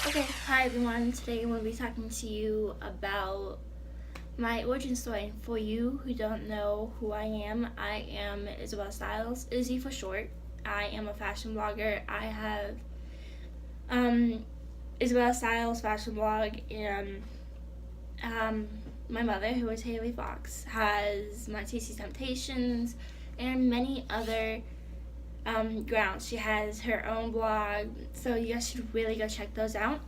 Okay, hi everyone. Today I'm going to be talking to you about my origin story. For you who don't know who I am Isabella Styles, Izzy for short. I am a fashion blogger. I have um, Isabella Styles fashion blog, and my mother, who is Haley Fox, has My Tasty Temptations and many other grounds. She has her own blog, so you guys should really go check those out.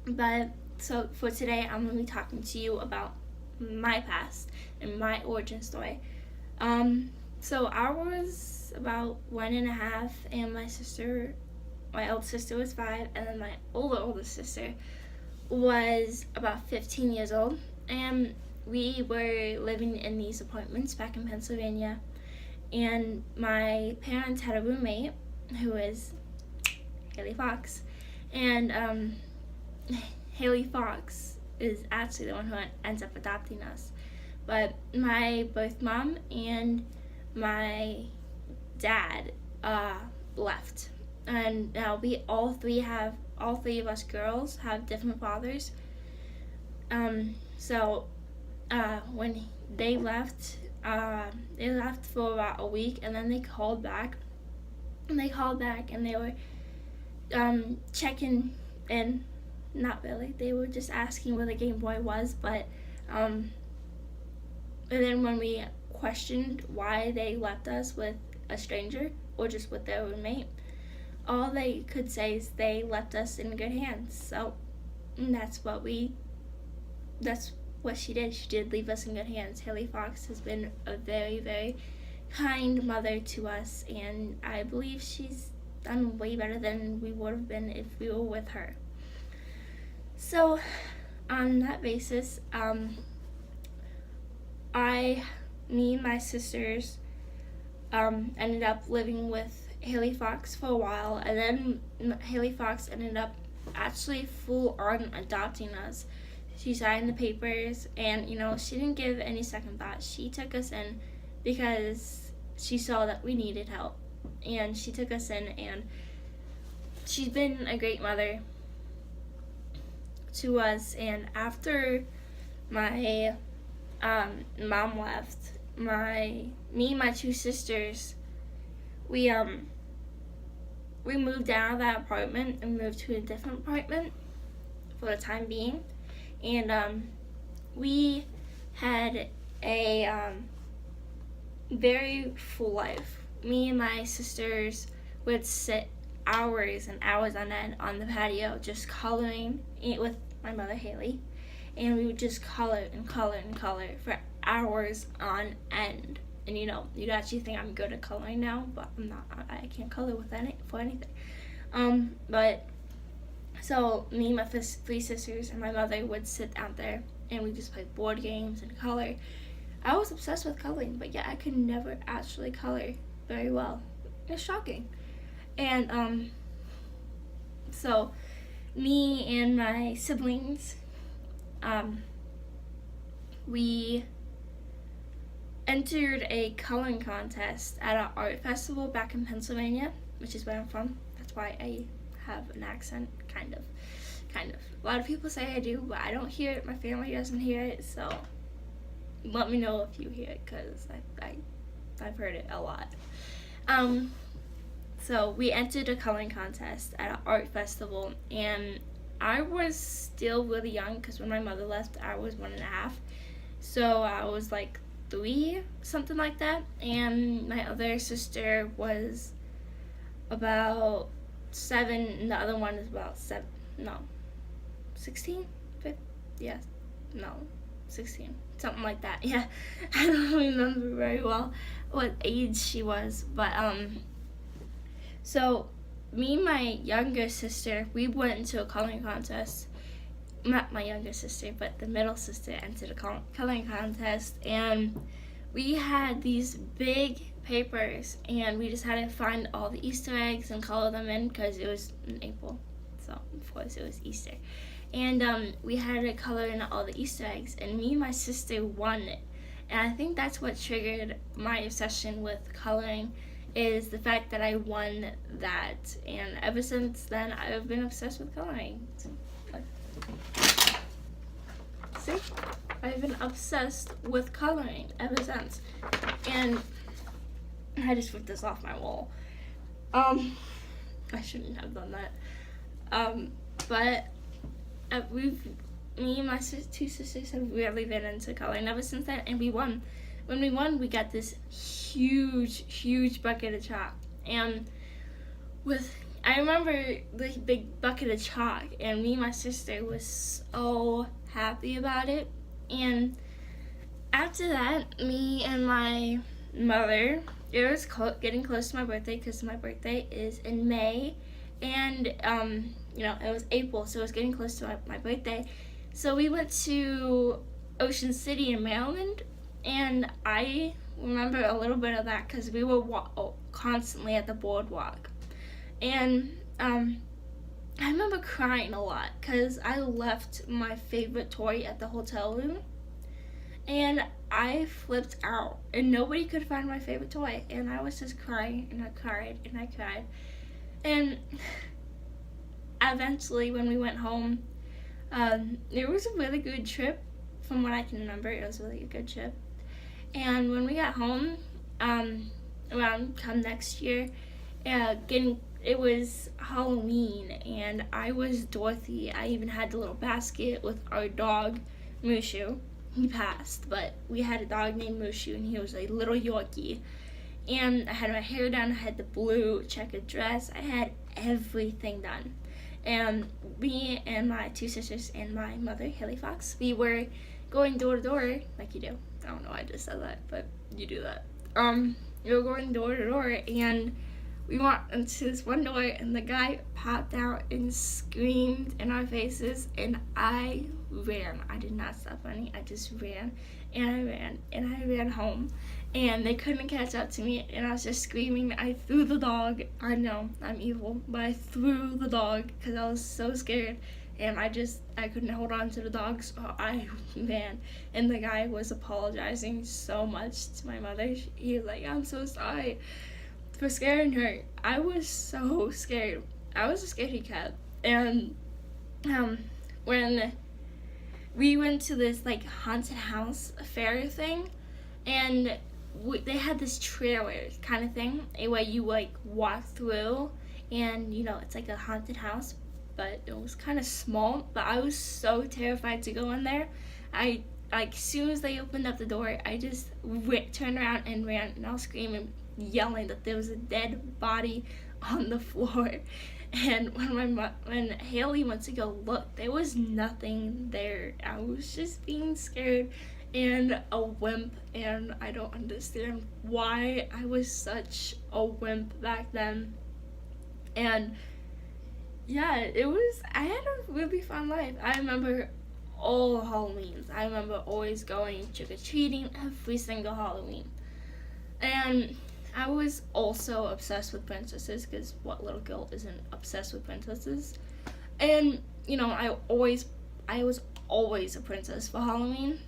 But so for today, I'm going to be talking to you about my past and my origin story. So I was about 1.5, and my old sister was 5, and then my older sister was about 15 years old, and we were living in these apartments back in Pennsylvania, and my parents had a roommate who is Haley Fox, and Haley Fox is actually the one who ends up adopting us. But my both mom and my dad left, and now we all three of us girls have different fathers. So when they left for about a week, and then they called back. And they were checking in. Not really. They were just asking where the Game Boy was, but and then when we questioned why they left us with a stranger or just with their roommate, all they could say is they left us in good hands. So that's what she did. She did leave us in good hands. Haley Fox has been a very, very kind mother to us, and I believe she's done way better than we would have been if we were with her. So, on that basis, me and my sisters ended up living with Haley Fox for a while, and then Haley Fox ended up actually full on adopting us. She signed the papers, and she didn't give any second thought. She took us in because she saw that we needed help, and she took us in, and she's been a great mother to us. And after my mom left, me and my two sisters, we moved out of that apartment and moved to a different apartment for the time being, and we had a very full life. Me and my sisters would sit hours and hours on end on the patio just coloring with my mother Haley, and we would just color and color and color for hours on end. And you'd actually think I'm good at coloring now, but I'm not. I can't color for anything. But so me and my three sisters and my mother would sit out there, and we just play board games and color. I was obsessed with coloring, but I could never actually color very well. It's shocking. And so me and my siblings, we entered a coloring contest at an art festival back in Pennsylvania, which is where I'm from. That's why I have an accent, kind of. A lot of people say I do, but I don't hear it. My family doesn't hear it, so let me know if you hear it, because I've heard it a lot. So we entered a coloring contest at an art festival, and I was still really young because when my mother left, I was 1.5. So I was like 3, something like that, and my other sister was about 7, and the other one is about 16? 16, something like that. Yeah, I don't remember very well what age she was, but so me and my younger sister, we went into a coloring contest. Not my younger sister, but the middle sister entered a coloring contest, and we had these big papers, and we just had to find all the Easter eggs and color them in because it was in April, so of course it was Easter. And we had to color in all the Easter eggs, and me and my sister won it. And I think that's what triggered my obsession with coloring is the fact that I won that. And ever since then, I've been obsessed with coloring. See? I've been obsessed with coloring ever since. And I just ripped this off my wall. I shouldn't have done that. But me and my two sisters have really been into coloring ever since then, and we won. When we won, we got this huge bucket of chalk. And I remember the big bucket of chalk, and me and my sister was so happy about it. And after that, me and my mother, it was getting close to my birthday, because my birthday is in May, and it was April, so it was getting close to my birthday. So we went to Ocean City in Maryland, and I remember a little bit of that because we were constantly at the boardwalk. And I remember crying a lot because I left my favorite toy at the hotel room, and I flipped out, and nobody could find my favorite toy, and I was just crying, and I cried, and I cried. And eventually, when we went home, it was a really good trip. From what I can remember, it was really a good trip. And when we got home, around come next year, it was Halloween, and I was Dorothy. I even had the little basket with our dog, Mushu. He passed, but we had a dog named Mushu, and he was a little Yorkie. And I had my hair done, I had the blue checkered dress, I had everything done. And me and my two sisters and my mother, Haley Fox, we were going door to door, like you do. I don't know why I just said that, but you do that. We were going door to door, and we went into this one door, and the guy popped out and screamed in our faces, and I ran. I did not stop running. I just ran, and I ran home, and they couldn't catch up to me, and I was just screaming. I threw the dog. I know, I'm evil, but I threw the dog because I was so scared, and I couldn't hold on to the dog, so I ran. And the guy was apologizing so much to my mother. He was like, "I'm so sorry for scaring her." I was so scared. I was a scaredy cat. And when we went to this like haunted house fair thing, and they had this trailer kind of thing, where you like walk through, and it's like a haunted house, but it was kind of small. But I was so terrified to go in there. I as soon as they opened up the door, I just turned around and ran, and I was screaming, yelling that there was a dead body on the floor. And when Haley went to go look, there was nothing there. I was just being scared and a wimp, and I don't understand why I was such a wimp back then. And yeah, I had a really fun life. I remember all Halloweens. I remember always going trick-or-treating every single Halloween. And I was also obsessed with princesses, because what little girl isn't obsessed with princesses? And, I was always a princess for Halloween.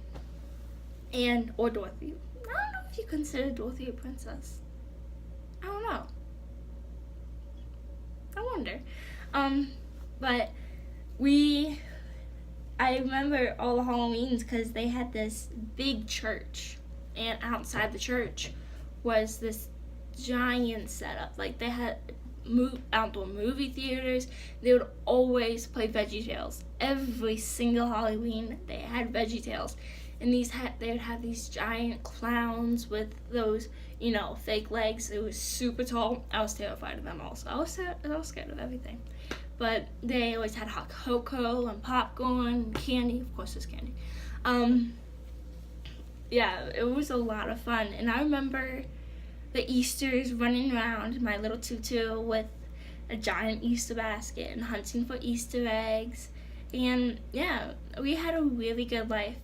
Or Dorothy. I don't know if you consider Dorothy a princess. I don't know. I wonder. But I remember all the Halloweens because they had this big church, and outside the church was this giant setup. Like, they had outdoor movie theaters. They would always play VeggieTales. Every single Halloween, they had VeggieTales. And they would have these giant clowns with those, fake legs. It was super tall. I was terrified of them also. I was scared of everything. But they always had hot cocoa and popcorn and candy. Of course, there's candy. Yeah, it was a lot of fun. And I remember the Easters running around my little tutu with a giant Easter basket and hunting for Easter eggs. And yeah, we had a really good life.